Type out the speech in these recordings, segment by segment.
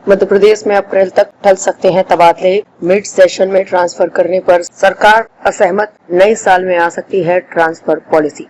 मध्य प्रदेश में अप्रैल तक टल सकते हैं तबादले। मिड सेशन में ट्रांसफर करने पर सरकार असहमत। नए साल में आ सकती है ट्रांसफर पॉलिसी।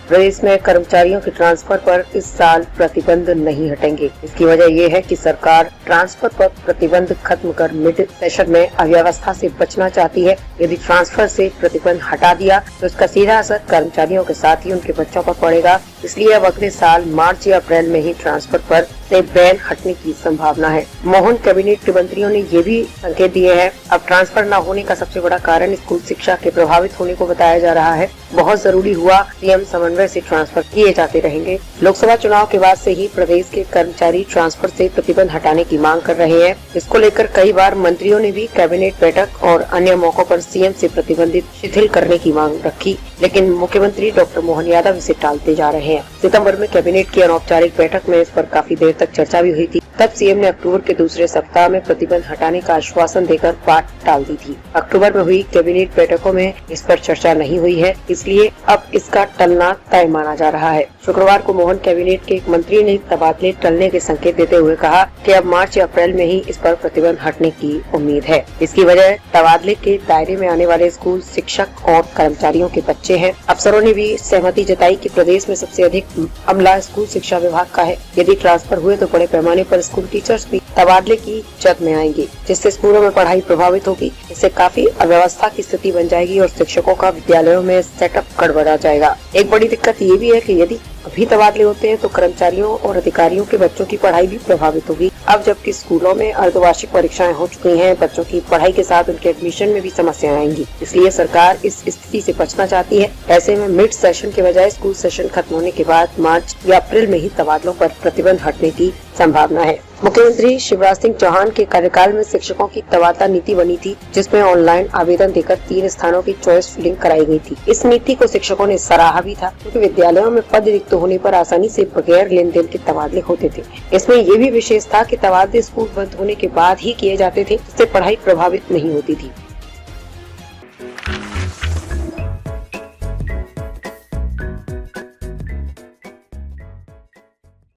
प्रदेश में कर्मचारियों के ट्रांसफर पर इस साल प्रतिबंध नहीं हटेंगे। इसकी वजह यह है कि सरकार ट्रांसफर पर प्रतिबंध खत्म कर मिड सेशन में अव्यवस्था से बचना चाहती है। यदि ट्रांसफर से प्रतिबंध हटा दिया तो इसका सीधा असर कर्मचारियों के साथ ही उनके बच्चों पर पड़ेगा। इसलिए अब अगले साल मार्च या अप्रैल में ही ट्रांसफर पर से बैन हटने की संभावना है। मोहन कैबिनेट के मंत्रियों ने ये भी संकेत दिए हैं। अब ट्रांसफर न होने का सबसे बड़ा कारण स्कूल शिक्षा के प्रभावित होने को बताया जा रहा है। बहुत जरूरी हुआ सीएम समन्वय से ट्रांसफर किए जाते रहेंगे। लोकसभा चुनाव के बाद से ही प्रदेश के कर्मचारी ट्रांसफर से प्रतिबंध हटाने की मांग कर रहे हैं। इसको लेकर कई बार मंत्रियों ने भी कैबिनेट बैठक और अन्य मौकों पर सीएम से प्रतिबंधित शिथिल करने की मांग रखी, लेकिन मुख्यमंत्री डॉक्टर मोहन यादव इसे टालते जा रहे हैं। सितंबर में कैबिनेट की अनौपचारिक बैठक में इस पर काफी देर तक चर्चा भी हुई थी। तब सीएम ने अक्टूबर के दूसरे सप्ताह में प्रतिबंध हटाने का आश्वासन देकर बात टाल दी थी। अक्टूबर में हुई कैबिनेट बैठकों में इस पर चर्चा नहीं हुई है, इसलिए अब इसका टलना तय माना जा रहा है। शुक्रवार को मोहन कैबिनेट के एक मंत्री ने तबादले टलने के संकेत देते हुए कहा कि अब मार्च या अप्रैल में ही इस पर प्रतिबंध हटने की उम्मीद है। इसकी वजह तबादले के दायरे में आने वाले स्कूल शिक्षक और कर्मचारियों के बच्चे हैं। अफसरों ने भी सहमति जताई कि प्रदेश में सबसे अधिक अमला स्कूल शिक्षा विभाग का है। यदि ट्रांसफर हुए तो बड़े पैमाने पर स्कूल टीचर्स भी तबादले की जद में आएंगे, जिससे स्कूलों में पढ़ाई प्रभावित होगी। इससे काफी अव्यवस्था की स्थिति बन जाएगी और शिक्षकों का विद्यालयों में सेटअप गड़बड़ा जाएगा। एक बड़ी दिक्कत ये भी है कि यदि अभी तबादले होते हैं तो कर्मचारियों और अधिकारियों के बच्चों की पढ़ाई भी प्रभावित होगी। अब जबकि स्कूलों में अर्धवार्षिक परीक्षाएं हो चुकी हैं, बच्चों की पढ़ाई के साथ उनके एडमिशन में भी समस्याएं आएंगी। इसलिए सरकार इस स्थिति से बचना चाहती है। ऐसे में मिड सेशन के बजाय स्कूल सेशन खत्म होने के बाद मार्च या अप्रैल में ही तबादलों पर प्रतिबंध हटने की संभावना है। मुख्यमंत्री शिवराज सिंह चौहान के कार्यकाल में शिक्षकों की तबादला नीति बनी थी, जिसमें ऑनलाइन आवेदन देकर 3 स्थानों की चॉइस फिलिंग कराई गई थी। इस नीति को शिक्षकों ने सराहा भी था, क्योंकि विद्यालयों में पद रिक्त होने पर आसानी से बगैर लेन देन के तबादले होते थे। इसमें ये भी विशेष था कि तबादले स्कूल बंद होने के बाद ही किए जाते थे, जिससे पढ़ाई प्रभावित नहीं होती थी।